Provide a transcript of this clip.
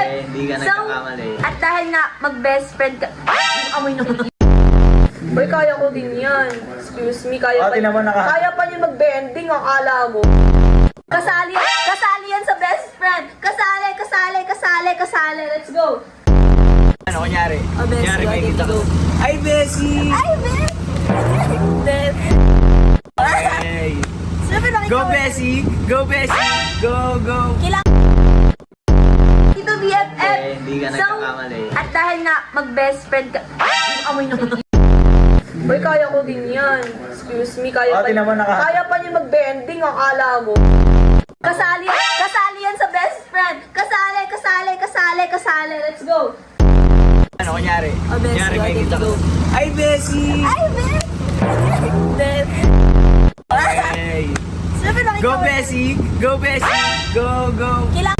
Hindi ka nagkakamali. At dahil nga mag-best friend ka... Amoy naman. Uy, kaya ko din yan. Excuse me, kaya pa kaya pa niya mag-bending, akala mo. Kasali yan sa best friend. Kasali. Let's go. Ano kunyari? Oh, Bessie, Kunyari may okay, kita go. ko. Ay, Bessie! Ay, Best! Hey! Sabi lang Go, ikaw. Bessie! Go, Bessie! Go! Dito BFF. Hindi ka nagkakamali. At dahil nga mag-best friend ka... Amoy naman. Uy, kaya ko din yan. Excuse me, kaya pa niya mag-bending, akala mo. Kasali yan sa best friend. Kasali. Let's go. Ano kunyari? Oh, Bessie, Kunyari may okay, kita ko. go. Ay, Bessie! Ay, Best! Hey! Sabi lang Go, ikaw. Bessie! Go, Bessie! Go! Kailangan